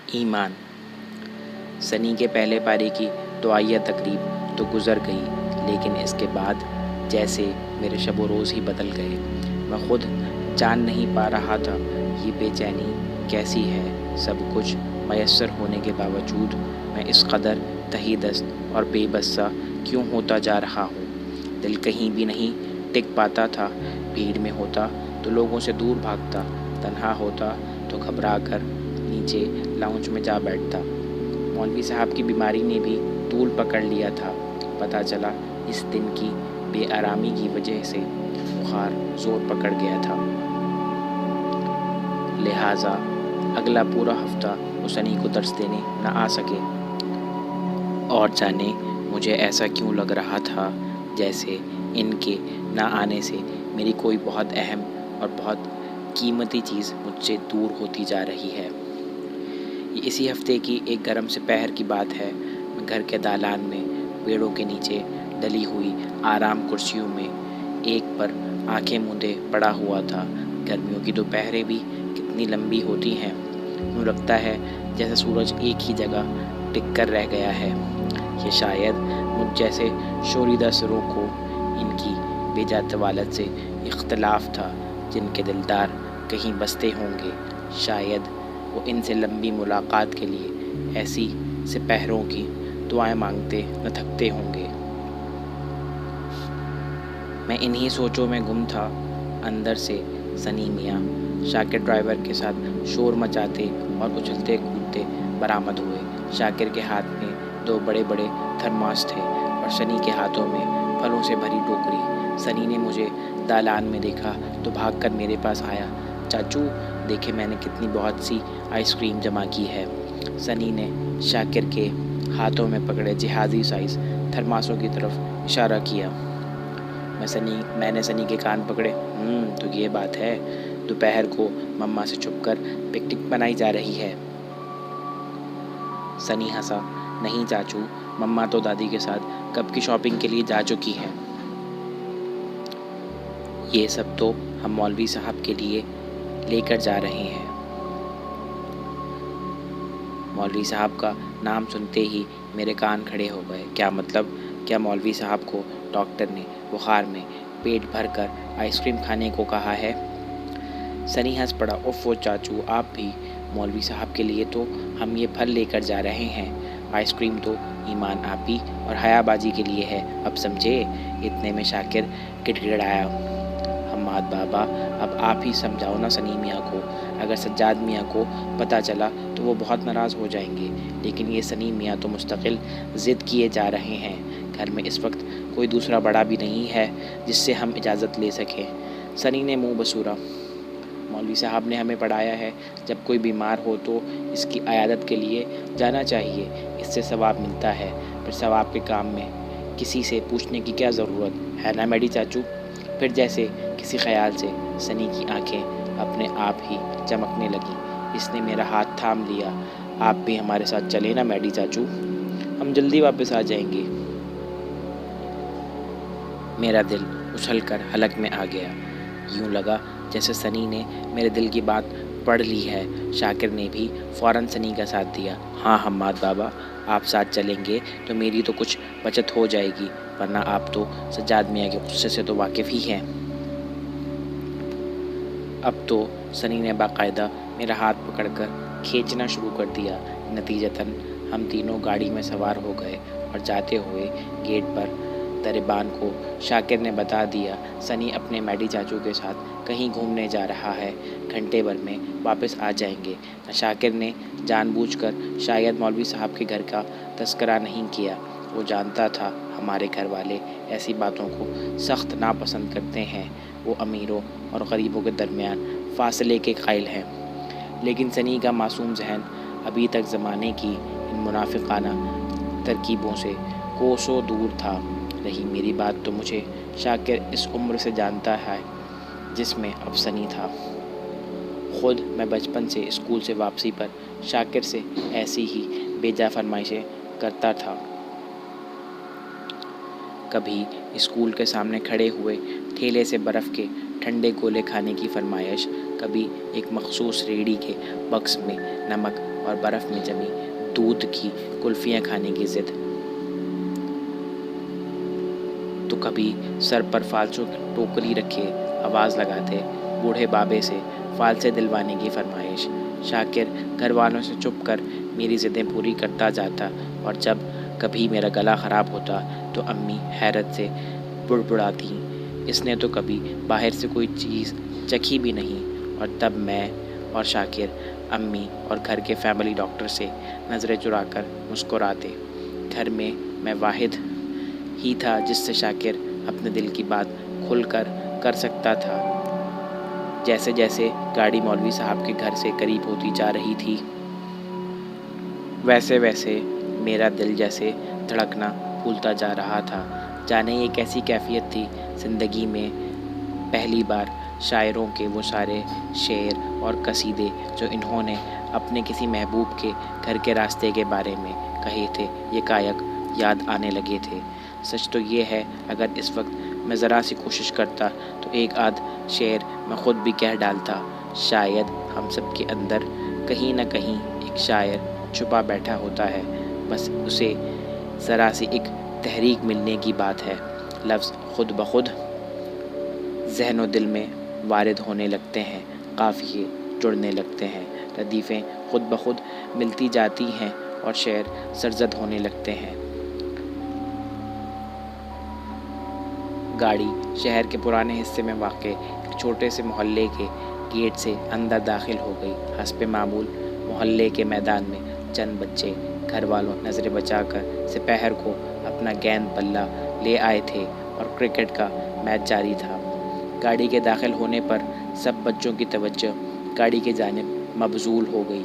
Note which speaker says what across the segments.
Speaker 1: ایمان۔ سنی کے پہلے پارے کی دعائیہ تقریب تو گزر گئی، لیکن اس کے بعد جیسے میرے شب و روز ہی بدل گئے۔ میں خود جان نہیں پا رہا تھا یہ بے چینی کیسی ہے۔ سب کچھ میسر ہونے کے باوجود میں اس قدر تہی دست اور بے بس سا کیوں ہوتا جا رہا ہوں؟ دل کہیں بھی نہیں ٹک پاتا تھا۔ بھیڑ میں ہوتا تو لوگوں سے دور بھاگتا، تنہا ہوتا تو گھبرا کر نیچے لاؤنج میں جا بیٹھتا۔ مولوی صاحب کی بیماری نے بھی طول پکڑ لیا تھا۔ پتہ چلا اس دن کی بے آرامی کی وجہ سے بخار زور پکڑ گیا تھا، لہٰذا اگلا پورا ہفتہ وہ سنی کو درس دینے نہ آ سکے۔ اور جانے مجھے ایسا کیوں لگ رہا تھا جیسے ان کے نہ آنے سے میری کوئی بہت اہم اور بہت قیمتی چیز مجھ سے دور ہوتی جا رہی ہے۔ یہ اسی ہفتے کی ایک گرم سپہر کی بات ہے۔ میں گھر کے دالان میں پیڑوں کے نیچے ڈلی ہوئی آرام کرسیوں میں ایک پر آنکھیں موندے پڑا ہوا تھا۔ گرمیوں کی دوپہریں بھی کتنی لمبی ہوتی ہیں، یوں لگتا ہے جیسے سورج ایک ہی جگہ ٹک کر رہ گیا ہے۔ یہ شاید مجھ جیسے شوریدہ سروں کو ان کی بے جا طوالت سے اختلاف تھا، جن کے دلدار کہیں بستے ہوں گے۔ شاید وہ ان سے لمبی ملاقات کے لیے ایسی سپہروں کی دعائیں مانگتے نہ تھکتے ہوں گے۔ میں انہی سوچوں میں گم تھا۔ اندر سے سنی میاں شاکر ڈرائیور کے ساتھ شور مچاتے اور اچھلتے کودتے برآمد ہوئے۔ شاکر کے ہاتھ میں 2 بڑے بڑے تھرماس تھے اور سنی کے ہاتھوں میں پھلوں سے بھری ٹوکری۔ سنی نے مجھے دالان میں دیکھا تو بھاگ کر میرے پاس آیا۔ چاچو دیکھے میں نے کتنی بہت سی آئس کریم جمع کی ہے۔ سنی نے شاکر کے ہاتھوں میں پکڑے جہازی سائز تھرماسوں کی طرف اشارہ کیا۔ میں نے سنی کے کان پکڑے۔ تو یہ بات ہے، دوپہر کو مما سے چھپ کر پکنک بنائی جا رہی ہے۔ سنی ہنسا۔ نہیں چاچو، مما تو دادی کے ساتھ کب کی شاپنگ کے لیے جا چکی ہے۔ یہ سب تو ہم مولوی صاحب کے لیے لے کر جا رہے ہیں۔ مولوی صاحب کا نام سنتے ہی میرے کان کھڑے ہو گئے۔ کیا مطلب؟ کیا مولوی صاحب کو ڈاکٹر نے بخار میں پیٹ بھر کر آئس کریم کھانے کو کہا ہے؟ سنی ہنس پڑا۔ اوفو چاچو آپ بھی، مولوی صاحب کے لیے تو ہم یہ پھل لے کر جا رہے ہیں۔ آئس کریم تو ایمان آپی اور حیا باجی کے لیے ہے، اب سمجھے؟ اتنے میں شاکر گڑ گڑایا۔ حماد بابا اب آپ ہی سمجھاؤ نا سنی میاں کو، اگر سجاد میاں کو پتہ چلا تو وہ بہت ناراض ہو جائیں گے۔ لیکن یہ سنی میاں تو مستقل ضد کیے جا رہے ہیں۔ گھر میں اس وقت کوئی دوسرا بڑا بھی نہیں ہے جس سے ہم اجازت لے سکیں۔ سنی نے منہ بسورا۔ مولوی صاحب نے ہمیں پڑھایا ہے جب کوئی بیمار ہو تو اس کی عیادت کے لیے جانا چاہیے، اس سے ثواب ملتا ہے۔ پھر ثواب کے کام میں کسی سے پوچھنے کی کیا ضرورت ہے نا میڈی چاچو؟ پھر جیسے کسی خیال سے سنی کی آنکھیں اپنے آپ ہی چمکنے لگیں۔ اس نے میرا ہاتھ تھام لیا۔ آپ بھی ہمارے ساتھ چلیں نا میڈی چاچو، ہم جلدی واپس آ جائیں گے۔ میرا دل اچھل کر حلق میں آ گیا۔ یوں لگا جیسے سنی نے میرے دل کی بات پڑھ لی ہے۔ شاکر نے بھی فوراً سنی کا ساتھ دیا۔ ہاں حماد بابا، آپ ساتھ چلیں گے تو میری تو کچھ بچت ہو جائے گی، ورنہ آپ تو سجاد میاں کے غصے سے تو واقف ہی ہیں۔ اب تو سنی نے باقاعدہ میرا ہاتھ پکڑ کر کھینچنا شروع کر دیا۔ نتیجتاً ہم تینوں گاڑی میں سوار ہو گئے اور جاتے ہوئے گیٹ پر دربان کو شاکر نے بتا دیا سنی اپنے میڈی چاچو کے ساتھ کہیں گھومنے جا رہا ہے، گھنٹے بھر میں واپس آ جائیں گے۔ شاکر نے جان بوجھ کر شاید مولوی صاحب کے گھر کا تذکرہ نہیں کیا۔ وہ جانتا تھا ہمارے گھر والے ایسی باتوں کو سخت ناپسند کرتے ہیں، وہ امیروں اور غریبوں کے درمیان فاصلے کے قائل ہیں۔ لیکن سنی کا معصوم ذہن ابھی تک زمانے کی ان منافقانہ ترکیبوں سے کوسوں دور تھا۔ رہی میری بات تو مجھے شاکر اس عمر سے جانتا ہے جس میں اب سنی تھا۔ خود میں بچپن سے اسکول سے واپسی پر شاکر سے ایسی ہی بے جا فرمائشیں کرتا تھا۔ کبھی اسکول کے سامنے کھڑے ہوئے ٹھیلے سے برف کے ٹھنڈے گولے کھانے کی فرمائش، کبھی ایک مخصوص ریڑھی کے بکس میں نمک اور برف میں جمی دودھ کی کلفیاں کھانے کی ضد، تو کبھی سر پر فالسوں کی ٹوکری رکھے آواز لگاتے بوڑھے بابے سے فالسے دلوانے کی فرمائش۔ شاکر گھر والوں سے چھپ کر میری ضدیں پوری کرتا جاتا، اور جب کبھی میرا گلا خراب ہوتا تو امی حیرت سے بڑبڑاتی، اس نے تو کبھی باہر سے کوئی چیز چکھی بھی نہیں۔ اور تب میں اور شاکر امی اور گھر کے فیملی ڈاکٹر سے نظریں چرا کر مسکراتے۔ گھر میں میں واحد ہی تھا جس سے شاکر اپنے دل کی بات کھل کر سکتا تھا۔ جیسے جیسے گاڑی مولوی صاحب کے گھر سے قریب ہوتی جا رہی تھی، ویسے ویسے میرا دل جیسے دھڑکنا پھولتا جا رہا تھا۔ جانے یہ کیسی کیفیت تھی زندگی میں پہلی بار شاعروں کے وہ سارے شعر اور قصیدے جو انہوں نے اپنے کسی محبوب کے گھر کے راستے کے بارے میں کہے تھے، یکایک یاد آنے لگے تھے۔ سچ تو یہ ہے اگر اس وقت میں ذرا سی کوشش کرتا تو ایک آدھ شعر میں خود بھی کہہ ڈالتا۔ شاید ہم سب کے اندر کہیں نہ کہیں ایک شاعر چھپا بیٹھا ہوتا ہے، بس اسے ذرا سی ایک تحریک ملنے کی بات ہے۔ لفظ خود بخود ذہن و دل میں وارد ہونے لگتے ہیں، قافیے جڑنے لگتے ہیں، ردیفیں خود بخود ملتی جاتی ہیں اور شعر سرزد ہونے لگتے ہیں۔ گاڑی شہر کے پرانے حصے میں واقع ایک چھوٹے سے محلے کے گیٹ سے اندر داخل ہو گئی۔ حسب معمول محلے کے میدان میں چند بچے گھر والوں نظریں بچا کر سپہر کو اپنا گیند بلہ لے آئے تھے اور کرکٹ کا میچ جاری تھا۔ گاڑی کے داخل ہونے پر سب بچوں کی توجہ گاڑی کی جانب مبذول ہو گئی۔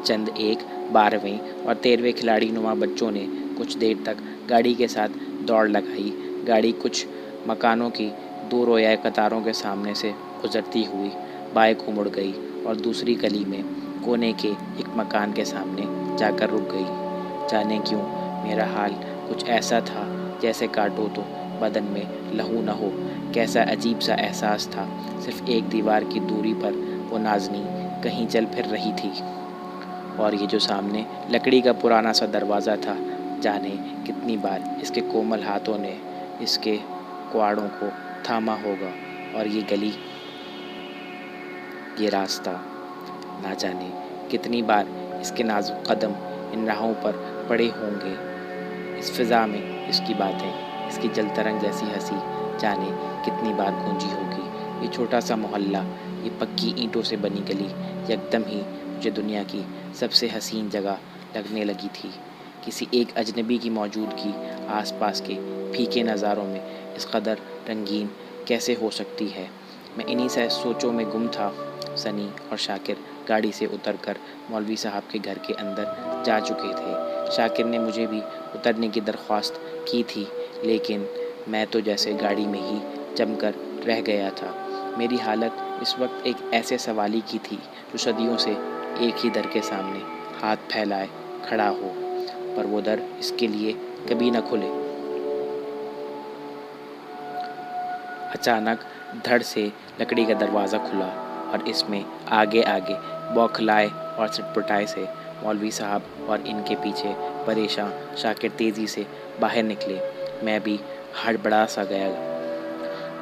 Speaker 1: چند ایک 12ویں اور 13ویں کھلاڑی نما بچوں نے کچھ دیر تک گاڑی کے ساتھ دوڑ لگائی۔ گاڑی کچھ مکانوں کی دو رویہ قطاروں کے سامنے سے گزرتی ہوئی بائیں کو مڑ گئی اور دوسری گلی میں کونے کے ایک مکان کے سامنے جا کر رک گئی۔ جانے کیوں میرا حال کچھ ایسا تھا جیسے کاٹو تو بدن میں لہو نہ ہو، کیسا عجیب سا احساس تھا۔ صرف ایک دیوار کی دوری پر وہ نازنین کہیں چل پھر رہی تھی، اور یہ جو سامنے لکڑی کا پرانا سا دروازہ تھا، جانے کتنی بار اس کے کومل ہاتھوں نے اس کے کواڑوں کو تھاما ہوگا، اور یہ گلی، یہ راستہ، نہ جانے کتنی بار اس کے نازک قدم ان راہوں پر پڑے ہوں گے۔ اس فضا میں اس کی باتیں، اس کی جل ترنگ جیسی ہنسی جانے کتنی بار گونجی ہوگی۔ یہ چھوٹا سا محلہ، یہ پکی اینٹوں سے بنی گلی یکدم ہی مجھے دنیا کی سب سے حسین جگہ لگنے لگی تھی۔ کسی ایک اجنبی کی موجودگی آس پاس کے پھیکے نظاروں میں اس قدر رنگین کیسے ہو سکتی ہے؟ میں انہی سے سوچوں میں گم تھا۔ سنی اور شاکر گاڑی سے اتر کر مولوی صاحب کے گھر کے اندر جا چکے تھے۔ شاکر نے مجھے بھی اترنے کی درخواست کی تھی، لیکن میں تو جیسے گاڑی میں ہی جم کر رہ گیا تھا۔ میری حالت اس وقت ایک ایسے سوالی کی تھی جو صدیوں سے ایک ہی در کے سامنے ہاتھ پھیلائے کھڑا ہو، پر وہ در اس کے لیے کبھی نہ کھلے۔ اچانک دھڑ سے لکڑی کا دروازہ کھلا اور اس میں آگے آگے بوکھلائے اور سٹپٹائے سے مولوی صاحب اور ان کے پیچھے پریشاں شاکر تیزی سے باہر نکلے۔ میں بھی ہڑبڑا سا گیا۔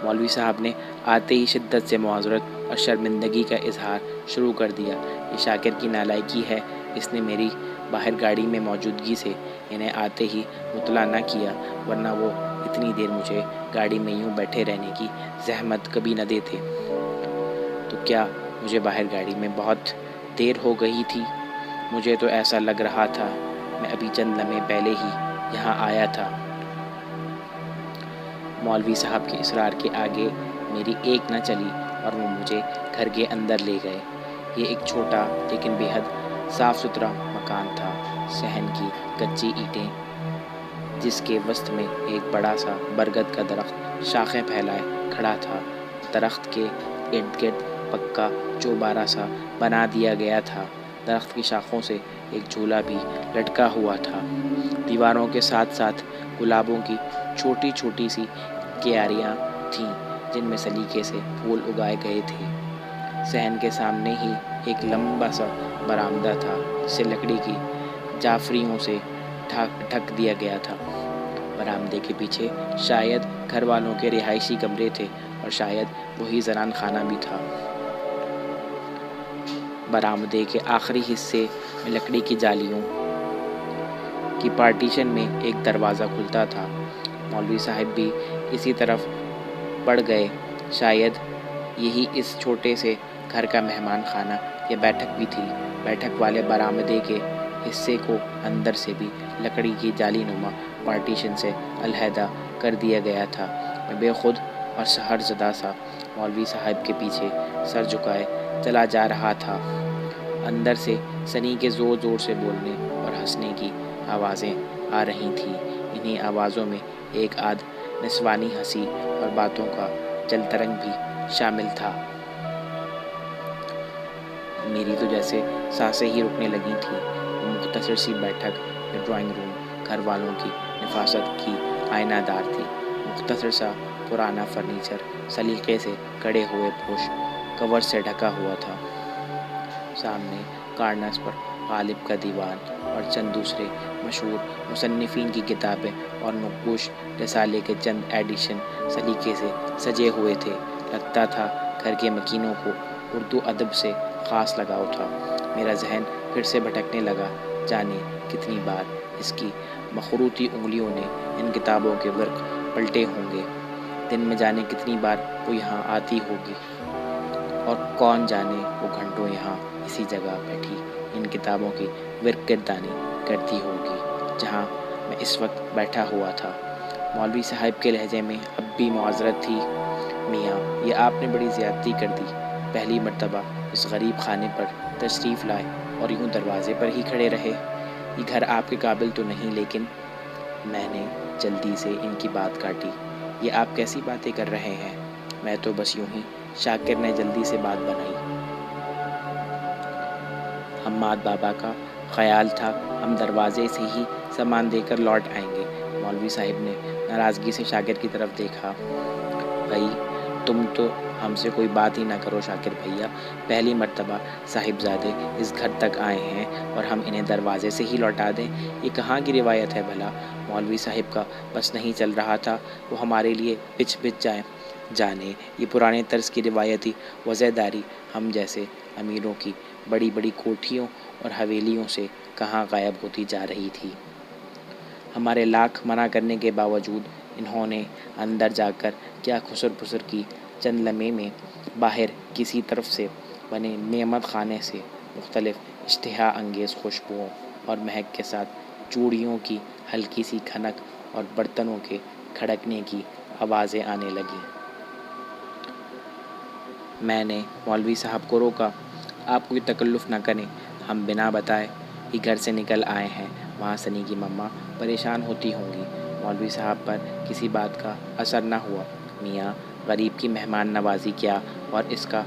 Speaker 1: مولوی صاحب نے آتے ہی شدت سے معذرت اور شرمندگی کا اظہار شروع کر دیا۔ یہ شاکر کی نالائکی ہے، اس نے میری باہر گاڑی میں موجودگی سے انہیں آتے ہی مطلع نہ کیا، ورنہ وہ اتنی دیر مجھے گاڑی میں یوں بیٹھے رہنے کی زحمت کبھی نہ دیتے۔ تو کیا مجھے باہر گاڑی میں بہت دیر ہو گئی تھی؟ مجھے تو ایسا لگ رہا تھا میں ابھی چند لمحے پہلے ہی یہاں آیا تھا۔ مولوی صاحب کے اصرار کے آگے میری ایک نہ چلی اور وہ مجھے گھر کے اندر لے گئے۔ یہ ایک چھوٹا لیکن بے حد صاف ستھرا مکان تھا۔ صحن کی کچی اینٹیں، جس کے وسط میں ایک بڑا سا برگد کا درخت شاخیں پھیلائے کھڑا تھا۔ درخت کے ارد گرد پکا چوبارہ سا بنا دیا گیا تھا۔ درخت کی شاخوں سے ایک جھولا بھی لٹکا ہوا تھا۔ دیواروں کے ساتھ ساتھ گلابوں کی چھوٹی چھوٹی سی کیاریاں تھیں جن میں سلیقے سے پھول اگائے گئے تھے۔ صحن کے سامنے ہی ایک لمبا سا برآمدہ تھا جسے لکڑی کی جعفریوں سے ڈھک دیا گیا تھا۔ برآمدے کے پیچھے شاید گھر والوں کے رہائشی کمرے تھے اور شاید وہی زنان خانہ بھی تھا۔ برآمدے کے آخری حصے میں لکڑی کی جالیوں کی پارٹیشن میں ایک دروازہ کھلتا تھا۔ مولوی صاحب بھی اسی طرف بڑھ گئے۔ شاید یہی اس چھوٹے سے گھر کا مہمان خانہ یا بیٹھک بھی تھی۔ بیٹھک والے برآمدے کے حصے کو اندر سے بھی لکڑی کی جالی نما پارٹیشن سے علیحدہ کر دیا گیا تھا۔ میں بے خود اور سحر زدہ سا مولوی صاحب کے پیچھے سر جھکائے چلا جا رہا تھا۔ اندر سے سنی کے زور زور سے بولنے اور ہنسنے کی آوازیں آ رہی تھیں۔ انہی آوازوں میں ایک آدھ نسوانی ہنسی اور باتوں کا چل ترنگ بھی شامل تھا۔ میری تو جیسے سانسیں ہی رکنے لگی تھیں۔ وہ مختصر سی بیٹھک یا ڈرائنگ روم گھر والوں کی نفاست کی آئینہ دار تھی۔ مختصر سا پرانا فرنیچر سلیقے سے کڑے ہوئے پوش کور سے ڈھکا ہوا تھا۔ سامنے کارنرز پر غالب کا دیوان اور چند دوسرے مشہور مصنفین کی کتابیں اور نقوش رسالے کے چند ایڈیشن سلیقے سے سجے ہوئے تھے۔ لگتا تھا گھر کے مکینوں کو اردو ادب سے خاص لگاؤ تھا۔ میرا ذہن پھر سے بھٹکنے لگا۔ جانے کتنی بار اس کی مخروطی انگلیوں نے ان کتابوں کے ورق پلٹے ہوں گے۔ دن میں جانے کتنی بار وہ یہاں آتی ہوگی، اور کون جانے وہ گھنٹوں یہاں اسی جگہ بیٹھی ان کتابوں کی ورق گردانی کرتی ہوگی جہاں میں اس وقت بیٹھا ہوا تھا۔ مولوی صاحب کے لہجے میں اب بھی معذرت تھی۔ میاں، یہ آپ نے بڑی زیادتی کر دی۔ پہلی مرتبہ اس غریب خانے پر تشریف لائے اور یوں دروازے پر ہی کھڑے رہے۔ یہ گھر آپ کے قابل تو نہیں، لیکن میں نے جلدی سے ان کی بات کاٹی۔ یہ آپ کیسی باتیں کر رہے ہیں؟ میں تو بس یوں ہی۔ شاکر نے جلدی سے بات بنائی۔ حماد بابا کا خیال تھا ہم دروازے سے ہی سامان دے کر لوٹ آئیں گے۔ مولوی صاحب نے ناراضگی سے شاکر کی طرف دیکھا۔ بھائی تم تو ہم سے کوئی بات ہی نہ کرو شاکر بھیا۔ پہلی مرتبہ صاحبزادے اس گھر تک آئے ہیں اور ہم انہیں دروازے سے ہی لوٹا دیں؟ یہ کہاں کی روایت ہے بھلا؟ مولوی صاحب کا بس نہیں چل رہا تھا وہ ہمارے لیے پچ جائیں۔ جانے یہ پرانے طرز کی روایتی وضعداری ہم جیسے امیروں کی بڑی بڑی کوٹھیوں اور حویلیوں سے کہاں غائب ہوتی جا رہی تھی۔ ہمارے لاکھ منع کرنے کے باوجود انہوں نے اندر جا کر کیا خسر پسر کی۔ چند لمحے میں باہر کسی طرف سے بنے نعمت خانے سے مختلف اشتہا انگیز خوشبوؤں اور مہک کے ساتھ چوڑیوں کی ہلکی سی کھنک اور برتنوں کے کھڑکنے کی آوازیں آنے لگیں۔ میں نے مولوی صاحب کو روکا۔ آپ کوئی تکلف نہ کریں، ہم بنا بتائے ہی گھر سے نکل آئے ہیں۔ وہاں سنی کی مما پریشان ہوتی ہوں گی۔ مولوی صاحب پر کسی بات کا اثر نہ ہوا۔ میاں، غریب کی مہمان نوازی کیا اور اس کا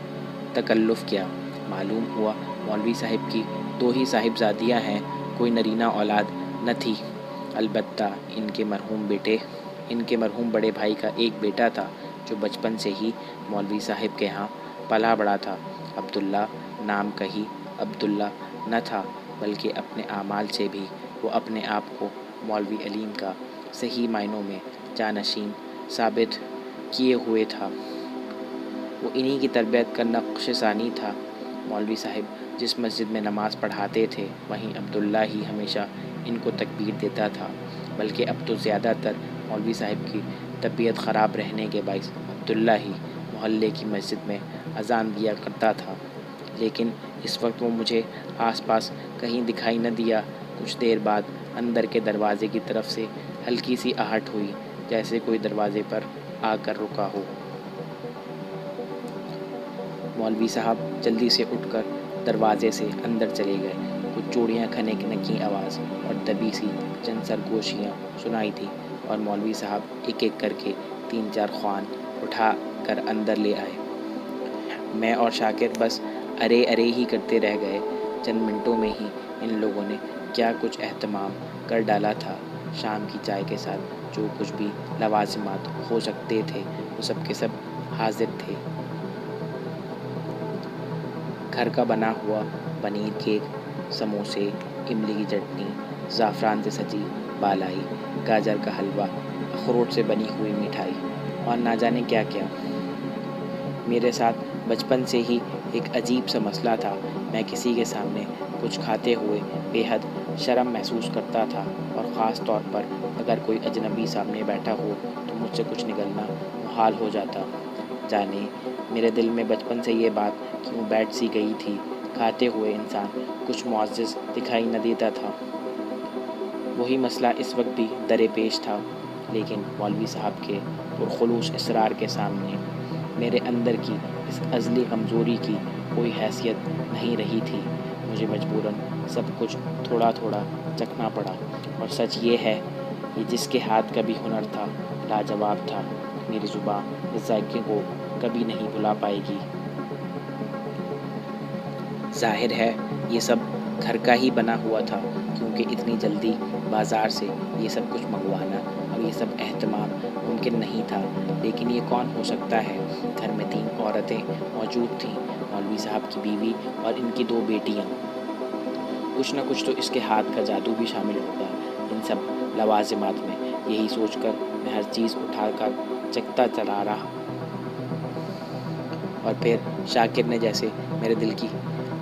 Speaker 1: تکلف کیا؟ معلوم ہوا مولوی صاحب کی 2 ہی صاحبزادیاں ہیں، کوئی نرینہ اولاد نہ تھی۔ البتہ ان کے مرحوم بڑے بھائی کا ایک بیٹا تھا جو بچپن سے ہی مولوی صاحب کے ہاں پلا بڑا تھا۔ عبداللہ نام کہیں عبداللہ نہ تھا، بلکہ اپنے اعمال سے بھی وہ اپنے آپ کو مولوی علیم کا صحیح معنوں میں جانشین ثابت کیے ہوئے تھا۔ وہ انہی کی تربیت کا نقش ثانی تھا۔ مولوی صاحب جس مسجد میں نماز پڑھاتے تھے وہیں عبداللہ ہی ہمیشہ ان کو تکبیر دیتا تھا، بلکہ اب تو زیادہ تر مولوی صاحب کی طبیعت خراب رہنے کے باعث عبداللہ ہی محلے کی مسجد میں اذان دیا کرتا تھا۔ لیکن اس وقت وہ مجھے آس پاس کہیں دکھائی نہ دیا۔ کچھ دیر بعد اندر کے دروازے کی طرف سے ہلکی سی آہٹ ہوئی، جیسے کوئی دروازے پر آ کر رکا ہو۔ مولوی صاحب جلدی سے اٹھ کر دروازے سے اندر چلے گئے۔ کچھ چوڑیاں کھنکنے کی آواز اور دبی سی چند سرگوشیاں سنائی تھی، اور مولوی صاحب ایک ایک کر کے 3-4 خوان اٹھا کر اندر لے آئے۔ میں اور شاکر بس ارے ارے ہی کرتے رہ گئے۔ چند منٹوں میں ہی ان لوگوں نے کیا کچھ اہتمام کر ڈالا تھا۔ شام کی چائے کے ساتھ جو کچھ بھی لوازمات ہو سکتے تھے وہ سب کے سب حاضر تھے۔ گھر کا بنا ہوا پنیر کیک، سموسے، املی کی چٹنی، زعفران سے سجی بالائی، گاجر کا حلوہ، اخروٹ سے بنی ہوئی مٹھائی اور نہ جانے کیا کیا۔ میرے ساتھ بچپن سے ہی ایک عجیب سا مسئلہ تھا، میں کسی کے سامنے کچھ کھاتے ہوئے بے حد شرم محسوس کرتا تھا، اور خاص طور پر اگر کوئی اجنبی سامنے بیٹھا ہو تو مجھ سے کچھ نگلنا محال ہو جاتا۔ جانے میرے دل میں بچپن سے یہ بات کیوں بیٹھ سی گئی تھی، کھاتے ہوئے انسان کچھ معزز دکھائی نہ دیتا تھا۔ وہی مسئلہ اس وقت بھی درپیش تھا، لیکن مولوی صاحب کے پرخلوص اصرار کے سامنے میرے اندر کی اس ازلی کمزوری کی کوئی حیثیت نہیں رہی تھی۔ مجھے مجبوراً سب کچھ تھوڑا تھوڑا چکھنا پڑا، اور سچ یہ ہے کہ جس کے ہاتھ کا بھی ہنر تھا لاجواب تھا، میری زبان اس ذائقے کو کبھی نہیں بھلا پائے گی۔ ظاہر ہے یہ سب گھر کا ہی بنا ہوا تھا، کیونکہ اتنی جلدی بازار سے یہ سب کچھ منگوانا اور یہ سب اہتمام ممکن نہیں تھا۔ لیکن یہ کون ہو سکتا ہے؟ گھر میں 3 عورتیں موجود تھیں، مولوی صاحب کی بیوی اور ان کی 2 بیٹیاں۔ کچھ نہ کچھ تو اس کے ہاتھ کا جادو بھی شامل ہوگا ان سب لوازمات میں۔ یہی سوچ کر میں ہر چیز اٹھا کر چکھتا چلا رہا، اور پھر شاکر نے جیسے میرے دل کی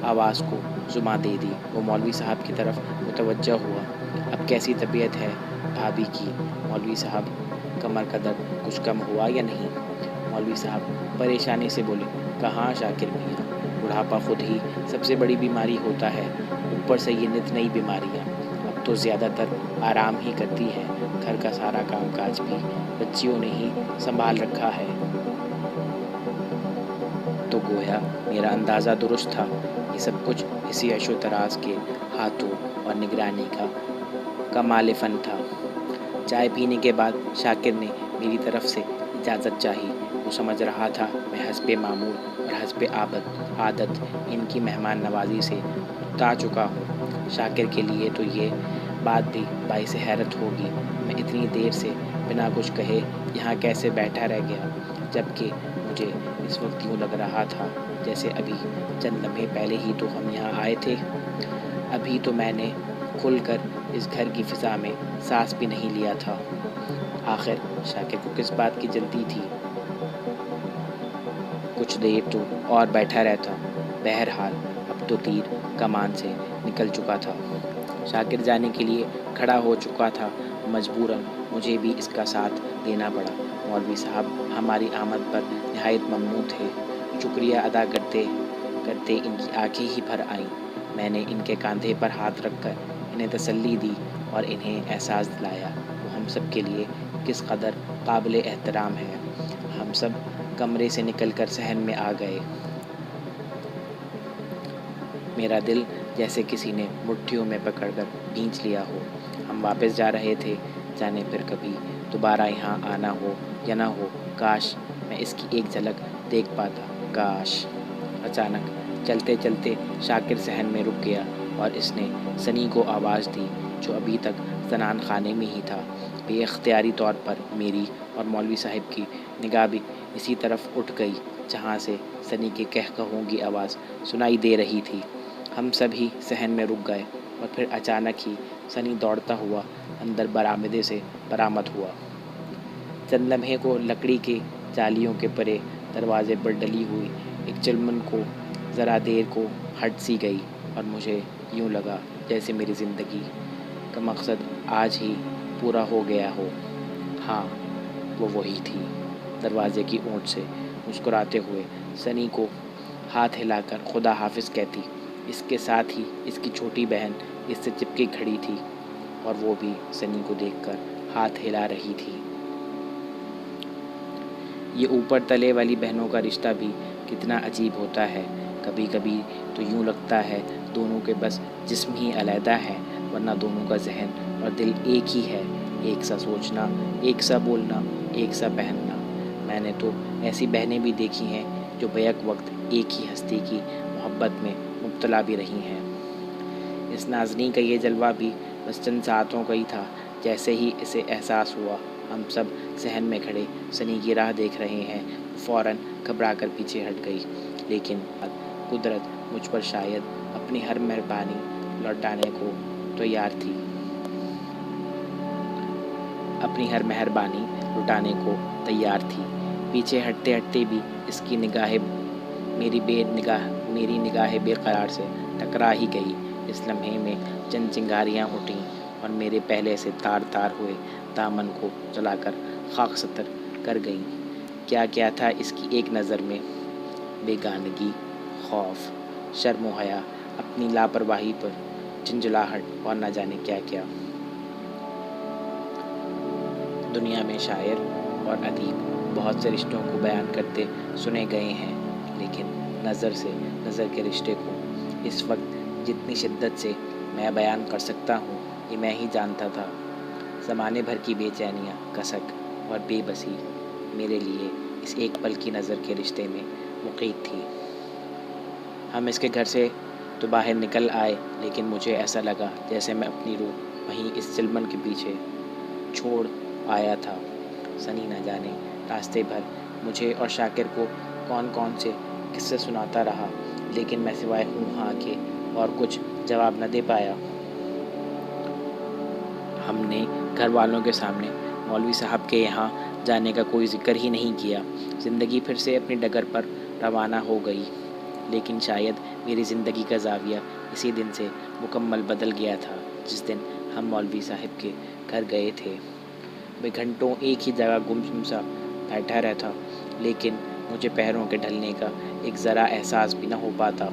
Speaker 1: آواز کو زبان دے دی۔ وہ مولوی صاحب کی طرف متوجہ ہوا۔ اب کیسی طبیعت ہے بھابھی کی؟ مولوی صاحب کمر کا درد کچھ کم ہوا یا نہیں؟ مولوی صاحب پریشانی سے بولے، کہاں شاکر میاں، بڑھاپا خود ہی سب سے بڑی بیماری ہوتا ہے، اوپر سے یہ نت نئی بیماریاں۔ اب تو زیادہ تر آرام ہی کرتی ہے، گھر کا سارا کام کاج بھی بچیوں نے ہی سنبھال رکھا ہے۔ تو گویا میرا اندازہ درست تھا، یہ سب کچھ اسی عیش و طراز کے ہاتھوں اور نگرانی کا کمال فن تھا۔ چائے پینے کے بعد شاکر نے میری طرف سے اجازت چاہی۔ وہ سمجھ رہا تھا میں حسب معمول اور حسب عادت ان کی مہمان نوازی سے اکتا چکا ہوں۔ شاکر کے لیے تو یہ بات بھی باعث حیرت ہوگی، میں اتنی دیر سے بنا کچھ کہے یہاں کیسے بیٹھا رہ گیا، جبکہ مجھے اس وقت یوں لگ رہا تھا جیسے ابھی چند لمحے پہلے ہی تو ہم یہاں آئے تھے۔ ابھی تو میں نے کھل کر اس گھر کی فضا میں سانس بھی نہیں لیا تھا۔ آخر شاکر کو کس بات کی جلدی تھی؟ کچھ دیر تو اور بیٹھا رہتا، بہرحال اب تو تیر کمان سے نکل چکا تھا۔ شاکر جانے کے لیے کھڑا ہو چکا تھا، مجبوراً مجھے بھی اس کا ساتھ دینا پڑا۔ مولوی صاحب ہماری آمد پر نہایت ممنون تھے، شکریہ ادا کرتے کرتے ان کی آنکھیں ہی بھر آئیں۔ میں نے ان کے کاندھے پر ہاتھ رکھ کر انہیں تسلی دی اور انہیں احساس دلایا وہ ہم سب کے لیے کس قدر قابل احترام ہے۔ ہم سب کمرے سے نکل کر صحن میں آ گئے۔ میرا دل جیسے کسی نے مٹھیوں میں پکڑ کر کھینچ لیا ہو۔ ہم واپس جا رہے تھے، جانے پھر کبھی دوبارہ یہاں آنا ہو یا نہ ہو، کاش میں اس کی ایک جھلک دیکھ پاتا، کاش۔ اچانک چلتے چلتے شاکر صحن میں رک گیا اور اس نے سنی کو آواز دی، جو ابھی تک زنان خانے میں ہی تھا۔ بے اختیاری طور پر میری اور مولوی صاحب کی نگاہ بھی اسی طرف اٹھ گئی جہاں سے سنی کے قہقہوں کی آواز سنائی دے رہی تھی۔ ہم سب ہی صحن میں رک گئے، اور پھر اچانک ہی سنی دوڑتا ہوا اندر برآمدے سے برآمد ہوا۔ چند لمحے کو لکڑی کے جالیوں کے پرے دروازے پر ڈلی ہوئی ایک چلمن کو ذرا دیر کو ہٹ سی گئی، اور مجھے یوں لگا جیسے میری زندگی کا مقصد آج ہی پورا ہو گیا ہو۔ ہاں، وہ وہی تھی، دروازے کی اونٹ سے مسکراتے ہوئے سنی کو ہاتھ ہلا کر خدا حافظ کہتی۔ اس کے ساتھ ہی اس کی چھوٹی بہن اس سے چپکی کھڑی تھی، اور وہ بھی سنی کو دیکھ کر ہاتھ ہلا رہی تھی۔ یہ اوپر تلے والی بہنوں کا رشتہ بھی کتنا عجیب ہوتا ہے، کبھی کبھی تو یوں لگتا ہے دونوں کے بس جسم ہی علیحدہ ہیں، ورنہ دونوں کا ذہن اور دل ایک ہی ہے، ایک سا سوچنا، ایک سا بولنا، ایک سا پہننا۔ میں نے تو ایسی بہنیں بھی دیکھی ہیں جو بیک وقت ایک ہی ہستی کی محبت میں مبتلا بھی رہی ہیں۔ اس نازنی کا یہ جلوہ بھی بس چند ساعتوں کا ہی تھا۔ جیسے ہی اسے احساس ہوا ہم سب صحن میں کھڑے سنی کی راہ دیکھ رہے ہیں، وہ فوراً گھبرا کر پیچھے ہٹ گئی، لیکن قدرت مجھ پر شاید اپنی ہر مہربانی لوٹانے کو تیار تھی پیچھے ہٹتے ہٹتے بھی اس کی میری نگاہ بے قرار سے ٹکرا ہی گئی۔ اس لمحے میں چند چنگاریاں اٹھیں اور میرے پہلے سے تار تار ہوئے دامن کو جلا کر خاک ستر کر گئیں۔ کیا کیا تھا اس کی ایک نظر میں؟ بیگانگی، خوف، شرم و حیا، اپنی لاپرواہی پر جھنجھلاہٹ اور نہ جانے کیا کیا۔ دنیا میں شاعر اور ادیب بہت سے رشتوں کو بیان کرتے سنے گئے ہیں، لیکن نظر سے نظر کے رشتے کو اس وقت جتنی شدت سے میں بیان کر سکتا ہوں یہ میں ہی جانتا تھا۔ زمانے بھر کی بے چینیاں، کسک اور بے بسی میرے لیے اس ایک پل کی نظر کے رشتے میں مقید تھی۔ ہم اس کے گھر سے تو باہر نکل آئے، لیکن مجھے ایسا لگا جیسے میں اپنی روح وہیں اس چلمن کے پیچھے چھوڑ آیا تھا۔ سنی نہ جانے راستے بھر مجھے اور شاکر کو کون کون سے قصے سناتا رہا، لیکن میں سوائے ہوں ہاں کے اور کچھ جواب نہ دے پایا۔ ہم نے گھر والوں کے سامنے مولوی صاحب کے یہاں جانے کا کوئی ذکر ہی نہیں کیا۔ زندگی پھر سے اپنی ڈگر پر روانہ ہو گئی، لیکن شاید میری زندگی کا زاویہ اسی دن سے مکمل بدل گیا تھا جس دن ہم مولوی صاحب کے گھر گئے تھے۔ میں گھنٹوں ایک ہی جگہ گم سا بیٹھا رہتا، لیکن مجھے پیروں کے ڈھلنے کا ایک ذرا احساس بھی نہ ہو پاتا۔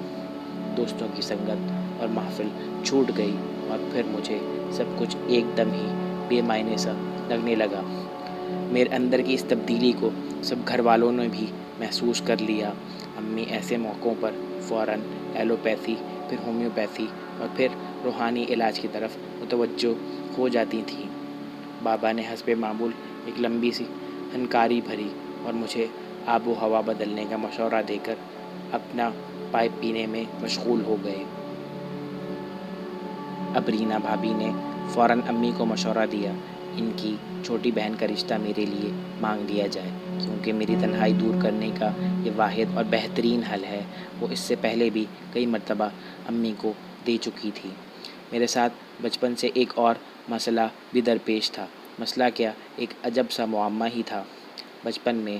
Speaker 1: دوستوں کی سنگت اور محفل چھوٹ گئی اور پھر مجھے سب کچھ ایک دم ہی بے معنی سا لگنے لگا۔ میرے اندر کی اس تبدیلی کو سب گھر والوں نے بھی محسوس کر لیا۔ امی ایسے موقعوں پر فوراً ایلوپیتھی، پھر ہومیوپیتھی اور پھر روحانی علاج کی طرف متوجہ ہو جاتی تھیں۔ بابا نے حسب معمول ایک لمبی سی ہنکاری بھری اور مجھے آب و ہوا بدلنے کا مشورہ دے کر اپنا پائپ پینے میں مشغول ہو گئے۔ اب رینا بھابی نے فوراً امی کو مشورہ دیا ان کی چھوٹی بہن کا رشتہ میرے لیے مانگ لیا جائے، کیونکہ میری تنہائی دور کرنے کا یہ واحد اور بہترین حل ہے۔ وہ اس سے پہلے بھی کئی مرتبہ امی کو دے چکی تھی۔ میرے ساتھ بچپن سے ایک اور مسئلہ بھی درپیش تھا۔ مسئلہ کیا، ایک عجب سا معمہ ہی تھا۔ بچپن میں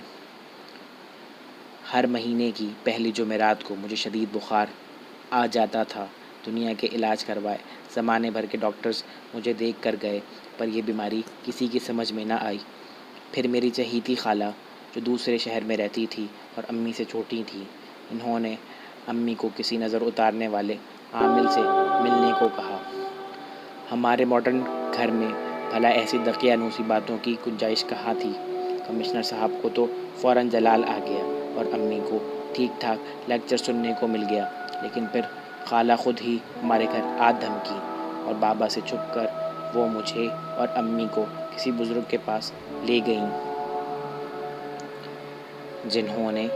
Speaker 1: ہر مہینے کی پہلی جمعرات کو مجھے شدید بخار آ جاتا تھا۔ دنیا کے علاج کروائے، زمانے بھر کے ڈاکٹرز مجھے دیکھ کر گئے، پر یہ بیماری کسی کی سمجھ میں نہ آئی۔ پھر میری چہیتی خالہ جو دوسرے شہر میں رہتی تھی اور امی سے چھوٹی تھی، انہوں نے امی کو کسی نظر اتارنے والے عامل سے ملنے کو کہا۔ ہمارے ماڈرن گھر میں بھلا ایسی دقیانوسی باتوں کی گنجائش کہاں تھی؟ کمشنر صاحب کو تو فوراً جلال آ گیا اور امی کو ٹھیک ٹھاک لیکچر سننے کو مل گیا، لیکن پھر خالہ خود ہی ہمارے گھر آ دھمکی اور بابا سے چھپ کر وہ مجھے اور امی کو کسی بزرگ کے پاس لے گئیں، جنہوں نے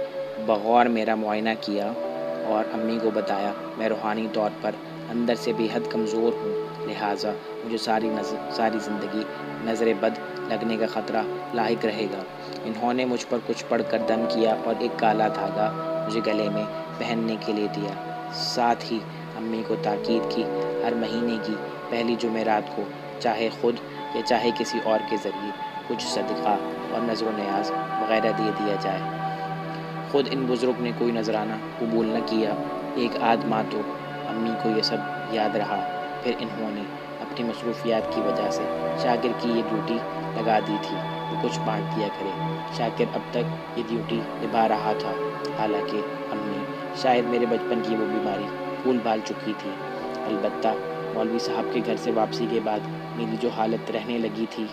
Speaker 1: بغور میرا معائنہ کیا اور امی کو بتایا میں روحانی طور پر اندر سے بے حد کمزور ہوں، لہٰذا مجھے ساری زندگی نظر بد لگنے کا خطرہ لاحق رہے گا۔ انہوں نے مجھ پر کچھ پڑھ کر دم کیا اور ایک کالا دھاگا مجھے گلے میں پہننے کے لیے دیا۔ ساتھ ہی امی کو تاکید کی ہر مہینے کی پہلی جمعرات کو چاہے خود یا چاہے کسی اور کے ذریعے کچھ صدقہ اور نذر و نیاز وغیرہ دے دیا جائے۔ خود ان بزرگ نے کوئی نذرانہ قبول نہ کیا۔ ایک آدھ ماہ تو امی کو یہ سب یاد رہا، پھر انہوں نے اپنی مصروفیات کی وجہ سے شاکر کی یہ ڈیوٹی لگا دی تھی کہ کچھ بانٹ دیا کرے۔ شاکر اب تک یہ ڈیوٹی نبھا رہا تھا، حالانکہ امی شاید میرے بچپن کی وہ بیماری بھول بھال چکی تھی۔ البتہ مولوی صاحب کے گھر سے واپسی کے بعد میری جو حالت رہنے لگی تھی،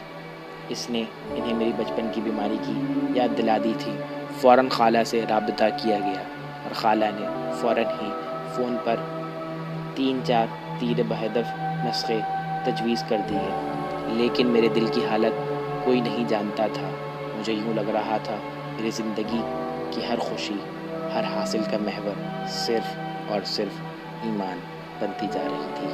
Speaker 1: اس نے انہیں میری بچپن کی بیماری کی یاد دلا دی تھی۔ فوراً خالہ سے رابطہ کیا گیا اور خالہ نے فوراً ہی فون پر 3-4 تیر بہدف نسخے تجویز کر دیے، لیکن میرے دل کی حالت کوئی نہیں جانتا تھا۔ مجھے یوں لگ رہا تھا میری زندگی کی ہر خوشی، ہر حاصل کا محور صرف اور صرف ایمان بنتی جا رہی تھی۔